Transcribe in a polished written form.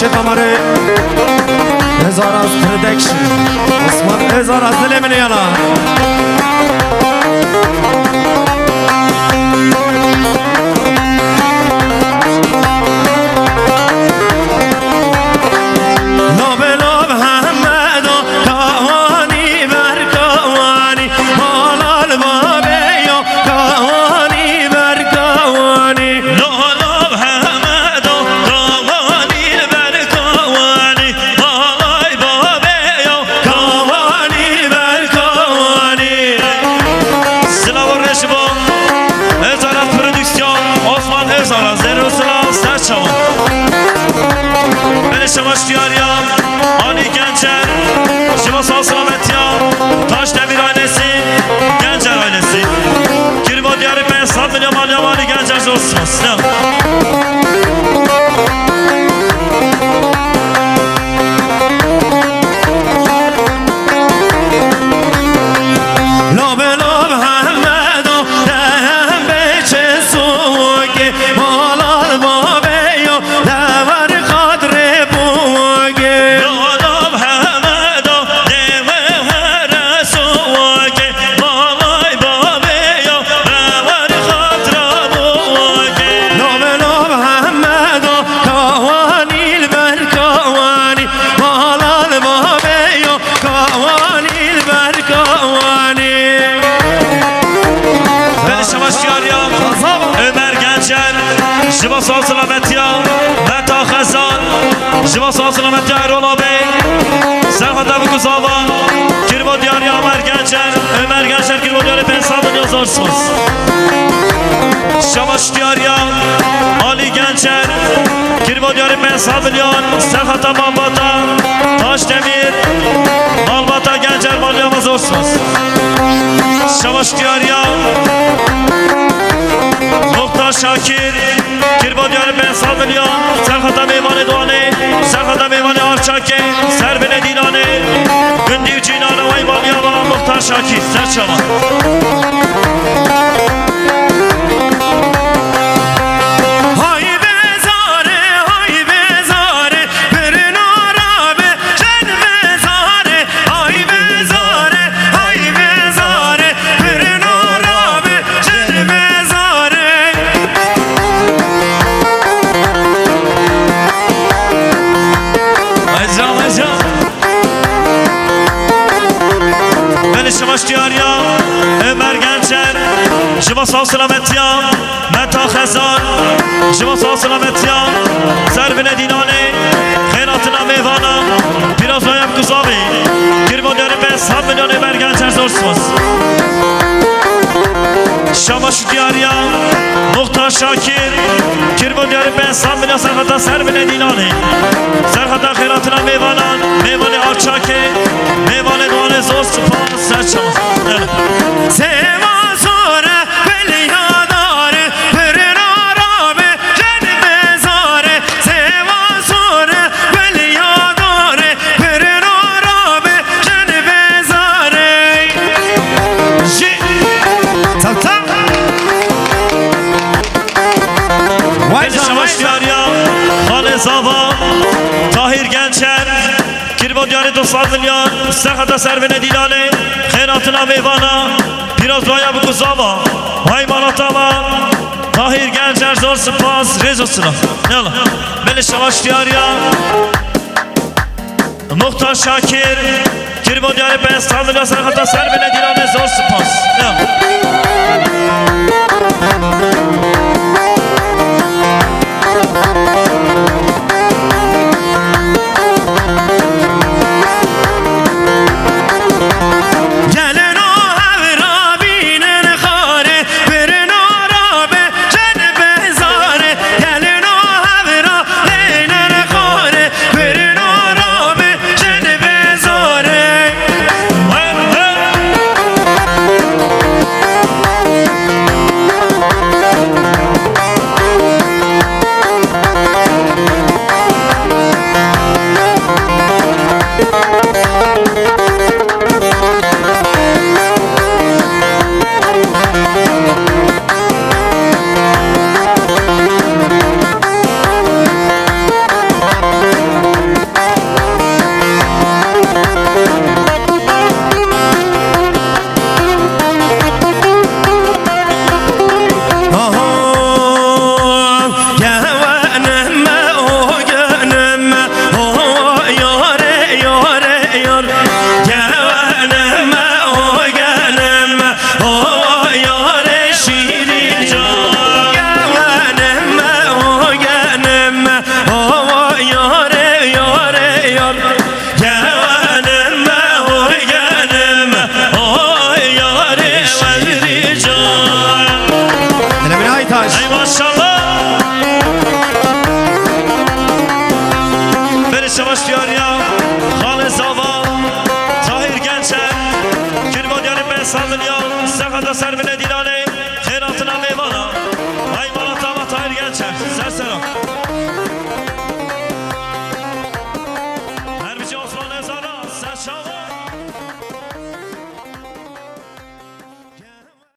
باشه قمره هزار از پردکشن عثمان هزار از دل من یانا شما اشتیاریام آنی گنجر شما سال سلامتیام تاش دبیر آینسی گنجر آینسی گریبا دیاری 500 میلیون مالیام آنی گنجر زورسماس شما سال سلامتیام متا خزان شما سال سلامتی ایرولا بی سرخطه بگذاوان کربا دیاری عمر گنجر کربا دیاری 500 میلیون زورسماس شما اشتیاریام آلی گنجر کربا دیاری 500 میلیون سرخطه مالباتا تاش دمیر مالباتا گنجر مالیام زورسماس شما اشتیاریام مختار شاکر کربا دیار 500 میلیون سرخطه میوان دوانه سرخطه میوان آرچاکه سربن دینانه گندی و جینانه وی بالیا و مختار شاکر سر شما شما اشتیاریام عمر گنجر شما سال سلامتیام متا خزان شما سال سلامتیام سربن دینانه خیراتنا میوانم پیراز رایم گذابی کربا دیاری 500 میلیون عمر گنجر زورسماس شما اشتیاریام مختار شاکر کربا دیاری 500 میلیون سرخطه سربن دینانه سرخطه خیراتنا میوانم میوان آرچاکه میوان دوانه زور سپاس سر شما سیما سوره بلیاداره پرن آرامه جن بزاره سیما سوره بلیاداره پرن آرامه جن بزاره تم تم شما اشتیاریام خال زاوا طاهر گنجر کربا دیاری 200 میلیون سرخطه سربن دیلانه خیراتنا میوانا پیراز رایا بگذاوا های مالاتا و طاهر گنجر زور سپاس ریز و سنا یالا بله شما اشتیاریام مختار شاکر کربا دیاری 500 میلیون سرخطه سربن دیلانه زور سپاس maşallah Beriş Yavaş diyor ya Hale Zava Tahir Gençer Kirvadyan'ın ben sandın ya Sekada Servine Dilane